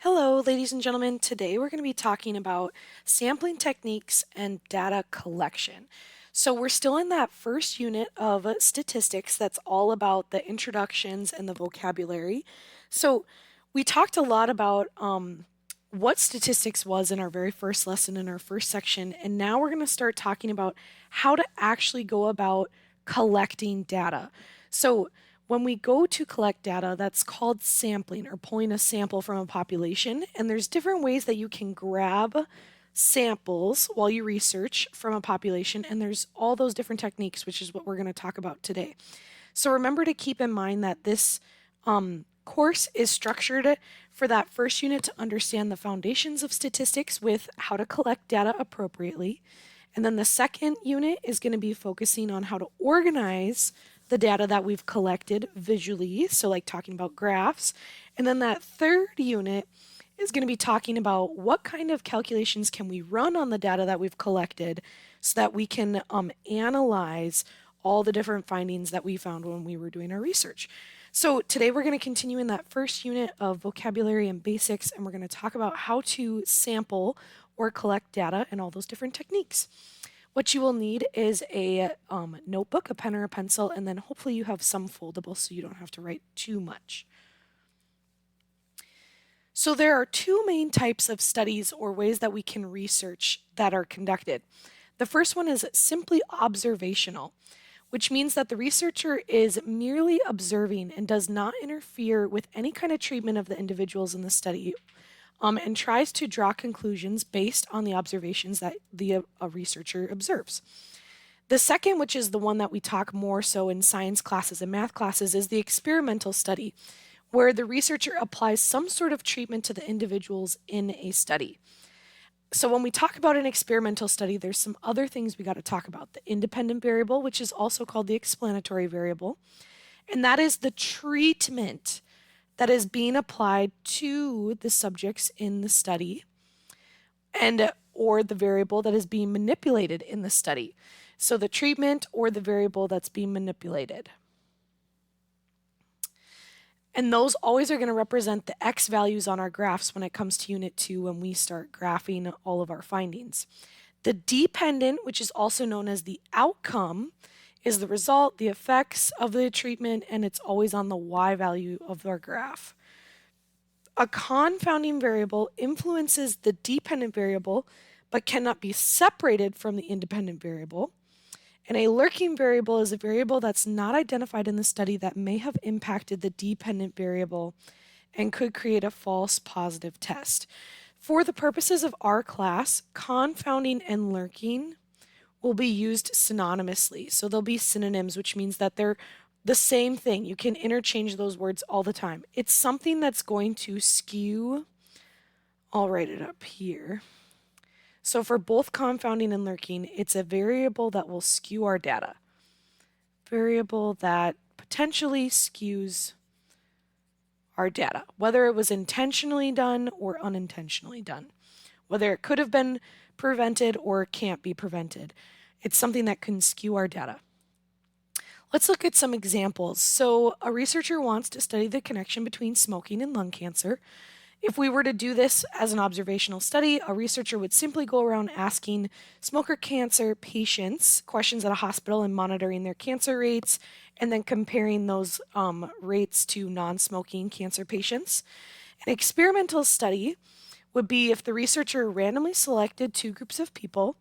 Hello, ladies and gentlemen. Today we're going to be talking about sampling techniques and data collection. So we're still in that first unit of statistics that's all about the introductions and the vocabulary. So we talked a lot about what statistics was in our very first lesson in our first section, and now we're going to start talking about how to actually go about collecting data. So when we go to collect data, that's called sampling or pulling a sample from a population. And there's different ways that you can grab samples while you research from a population. And there's all those different techniques, which is what we're going to talk about today. So remember to keep in mind that this course is structured for that first unit to understand the foundations of statistics with how to collect data appropriately. And then the second unit is going to be focusing on how to organize the data that we've collected visually, so like talking about graphs. And then that third unit is going to be talking about what kind of calculations can we run on the data that we've collected so that we can analyze all the different findings that we found when we were doing our research. So today we're going to continue in that first unit of vocabulary and basics, and we're going to talk about how to sample or collect data and all those different techniques. What you will need is a notebook, a pen or a pencil, and then hopefully you have some foldable so you don't have to write too much. So there are two main types of studies or ways that we can research that are conducted. The first one is simply observational, which means that the researcher is merely observing and does not interfere with any kind of treatment of the individuals in the study, and tries to draw conclusions based on the observations that the researcher observes. The second, which is the one that we talk more so in science classes and math classes, is the experimental study, where the researcher applies some sort of treatment to the individuals in a study. So when we talk about an experimental study, there's some other things we got to talk about. The independent variable, which is also called the explanatory variable, and that is the treatment that is being applied to the subjects in the study and or the variable that is being manipulated in the study. So the treatment or the variable that's being manipulated. And those always are going to represent the x values on our graphs when it comes to Unit 2 when we start graphing all of our findings. The dependent, which is also known as the outcome, is the result, the effects of the treatment, and it's always on the y value of our graph. A confounding variable influences the dependent variable but cannot be separated from the independent variable. And a lurking variable is a variable that's not identified in the study that may have impacted the dependent variable and could create a false positive test. For the purposes of our class, confounding and lurking will be used synonymously. So they'll be synonyms, which means that they're the same thing. You can interchange those words all the time. It's something that's going to skew. I'll write it up here. So for both confounding and lurking, it's a variable that will skew our data. Variable that potentially skews our data, whether it was intentionally done or unintentionally done, whether it could have been prevented or can't be prevented. It's something that can skew our data. Let's look at some examples. So a researcher wants to study the connection between smoking and lung cancer. If we were to do this as an observational study, a researcher would simply go around asking smoker cancer patients questions at a hospital and monitoring their cancer rates, and then comparing those rates to non-smoking cancer patients. An experimental study would be if the researcher randomly selected two groups of people,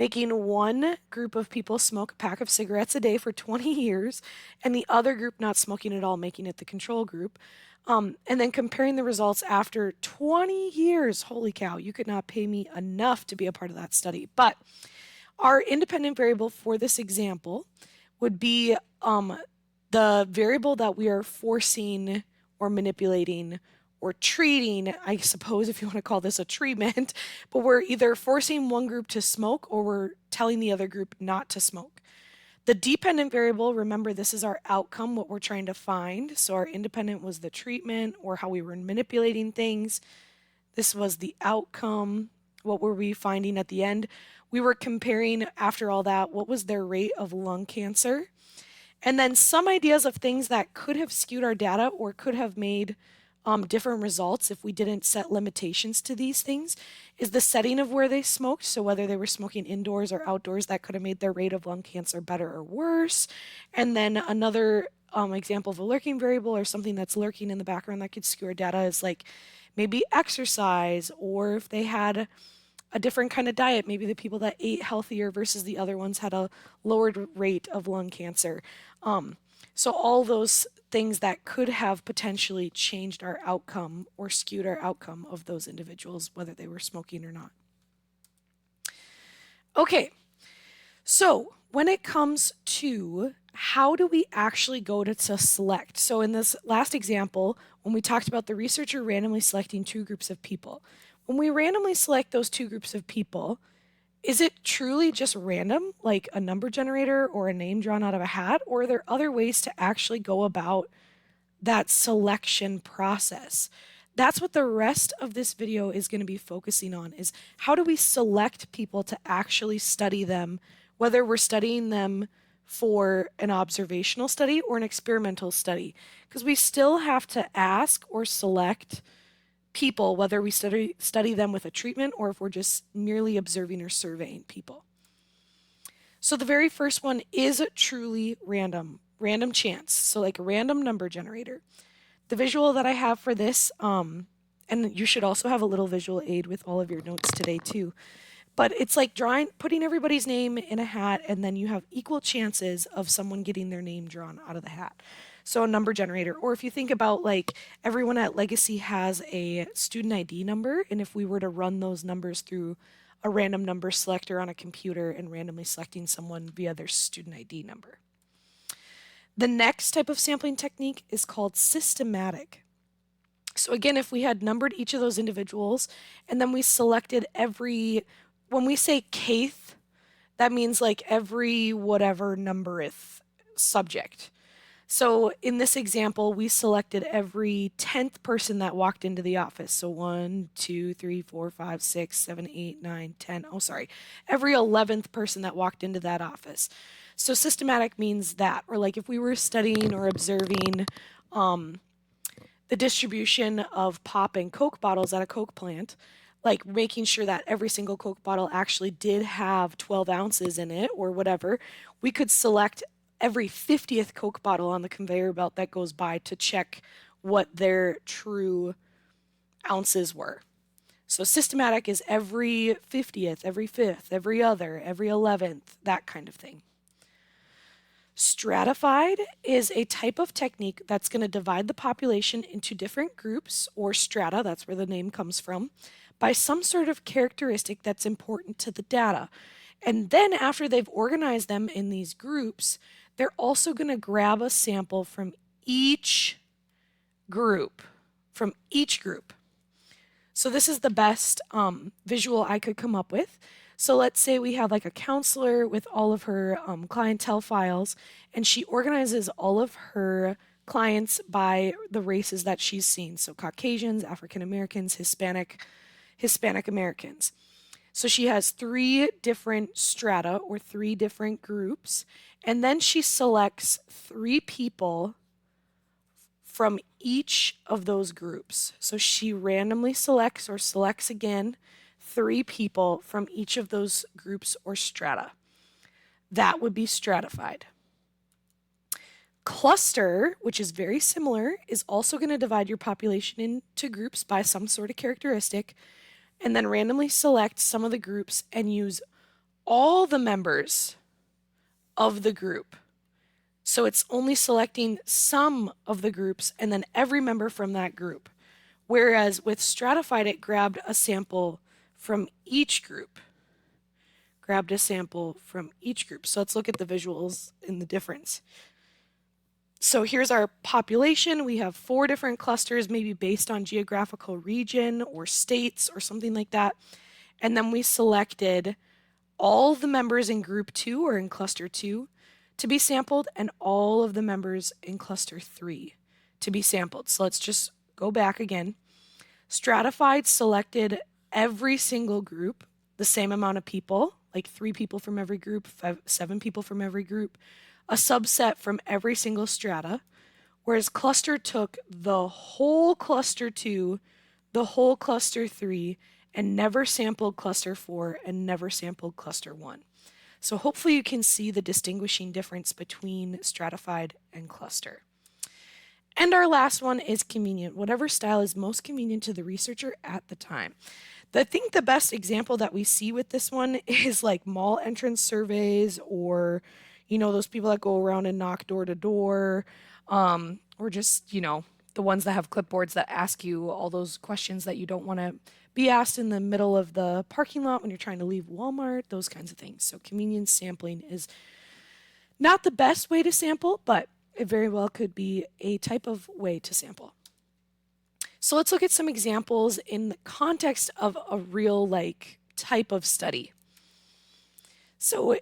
making one group of people smoke a pack of cigarettes a day for 20 years, and the other group not smoking at all, making it the control group. And then comparing the results after 20 years. Holy cow, you could not pay me enough to be a part of that study. But our independent variable for this example would be the variable that we are forcing or manipulating or treating, I suppose, if you want to call this a treatment, but we're either forcing one group to smoke or we're telling the other group not to smoke. The dependent variable, remember, this is our outcome, what we're trying to find. So our independent was the treatment or how we were manipulating things. This was the outcome. What were we finding at the end? We were comparing, after all that, what was their rate of lung cancer? And then some ideas of things that could have skewed our data or could have made different results if we didn't set limitations to these things is the setting of where they smoked. So whether they were smoking indoors or outdoors, that could have made their rate of lung cancer better or worse. And then another example of a lurking variable or something that's lurking in the background that could skew our data is like maybe exercise, or if they had a different kind of diet, maybe the people that ate healthier versus the other ones had a lowered rate of lung cancer. So all those things that could have potentially changed our outcome or skewed our outcome of those individuals, whether they were smoking or not. Okay, so when it comes to how do we actually go to select? So in this last example, when we talked about the researcher randomly selecting two groups of people, when we randomly select those two groups of people, is it truly just random, like a number generator or a name drawn out of a hat? Or are there other ways to actually go about that selection process? That's what the rest of this video is going to be focusing on, is how do we select people to actually study them, whether we're studying them for an observational study or an experimental study, because we still have to ask or select people, whether we study them with a treatment or if we're just merely observing or surveying people. So the very first one is truly random chance. So like a random number generator. The visual that I have for this, and you should also have a little visual aid with all of your notes today too. But it's like putting everybody's name in a hat, and then you have equal chances of someone getting their name drawn out of the hat. So a number generator, or if you think about like everyone at Legacy has a student ID number, and if we were to run those numbers through a random number selector on a computer and randomly selecting someone via their student ID number. The next type of sampling technique is called systematic. So again, if we had numbered each of those individuals and then we selected when we say kth, that means like every whatever numbereth subject. So in this example, we selected every 10th person that walked into the office. So 1, 2, 3, 4, 5, 6, 7, 8, 9, 10. Oh, sorry. Every 11th person that walked into that office. So systematic means that, or like if we were studying or observing the distribution of pop and Coke bottles at a Coke plant, like making sure that every single Coke bottle actually did have 12 ounces in it or whatever, we could select every 50th Coke bottle on the conveyor belt that goes by to check what their true ounces were. So systematic is every 50th, every 5th, every other, every 11th, that kind of thing. Stratified is a type of technique that's going to divide the population into different groups, or strata, that's where the name comes from, by some sort of characteristic that's important to the data. And then after they've organized them in these groups, they're also going to grab a sample from each group, So this is the best visual I could come up with. So let's say we have like a counselor with all of her clientele files, and she organizes all of her clients by the races that she's seen. So Caucasians, African Americans, Hispanic Americans. So she has 3 different strata or 3 different groups, and then she selects 3 people from each of those groups. So she randomly selects or selects again 3 people from each of those groups or strata. That would be stratified. Cluster, which is very similar, is also going to divide your population into groups by some sort of characteristic, and then randomly select some of the groups and use all the members of the group. So it's only selecting some of the groups and then every member from that group. Whereas with stratified, it grabbed a sample from each group. So let's look at the visuals in the difference. So here's our population. We have 4 different clusters, maybe based on geographical region or states or something like that. And then we selected all the members in group 2 or in cluster 2 to be sampled and all of the members in cluster 3 to be sampled. So let's just go back again. Stratified selected every single group, the same amount of people, like 3 people from every group, 7 people from every group, a subset from every single strata, whereas cluster took the whole cluster 2, the whole cluster 3, and never sampled cluster 4 and never sampled cluster 1. So hopefully you can see the distinguishing difference between stratified and cluster. And our last one is convenient, whatever style is most convenient to the researcher at the time. I think the best example that we see with this one is like mall entrance surveys, or, those people that go around and knock door to door, or just, the ones that have clipboards that ask you all those questions that you don't want to be asked in the middle of the parking lot when you're trying to leave Walmart, those kinds of things. So convenience sampling is not the best way to sample, but it very well could be a type of way to sample. So let's look at some examples in the context of a real type of study. So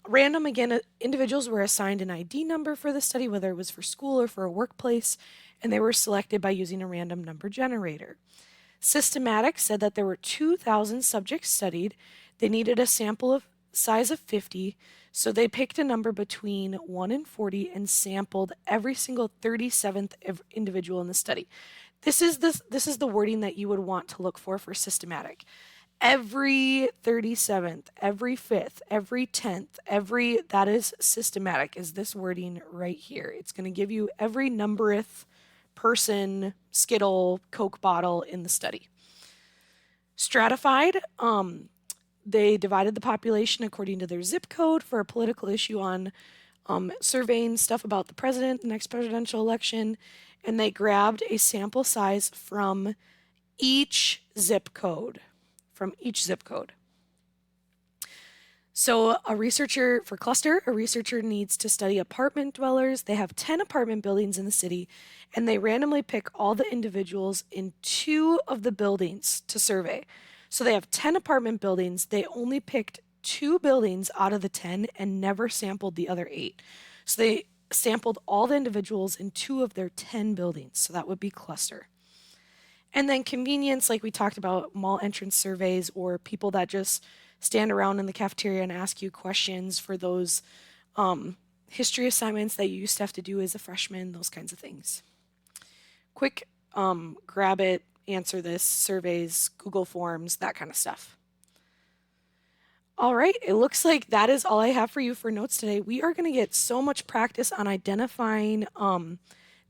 random, again, individuals were assigned an ID number for the study, whether it was for school or for a workplace, and they were selected by using a random number generator. Systematic said that there were 2,000 subjects studied. They needed a sample of size of 50, so they picked a number between 1 and 40 and sampled every single 37th individual in the study. This is the wording that you would want to look for systematic. Every 37th, every 5th, every 10th, that is systematic, is this wording right here. It's going to give you every numbereth person, Skittle, Coke bottle in the study. Stratified, they divided the population according to their zip code for a political issue on surveying stuff about the president, the next presidential election, and they grabbed a sample size from each zip code. So a researcher for cluster, a researcher needs to study apartment dwellers. They have 10 apartment buildings in the city, and they randomly pick all the individuals in 2 of the buildings to survey. So they have 10 apartment buildings. They only picked 2 buildings out of the 10 and never sampled the other 8. So they sampled all the individuals in 2 of their 10 buildings. So that would be cluster. And then convenience, like we talked about, mall entrance surveys, or people that just stand around in the cafeteria and ask you questions for those history assignments that you used to have to do as a freshman, those kinds of things. Quick grab it, answer this, surveys, Google Forms, that kind of stuff. All right, it looks like that is all I have for you for notes today. We are going to get so much practice on identifying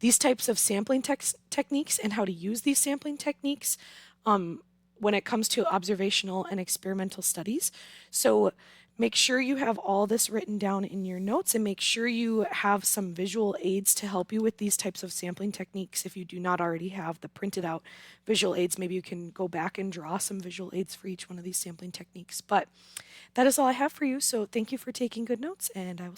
these types of sampling techniques and how to use these sampling techniques when it comes to observational and experimental studies. So make sure you have all this written down in your notes, and make sure you have some visual aids to help you with these types of sampling techniques. If you do not already have the printed out visual aids, maybe you can go back and draw some visual aids for each one of these sampling techniques. But that is all I have for you. So thank you for taking good notes, and I will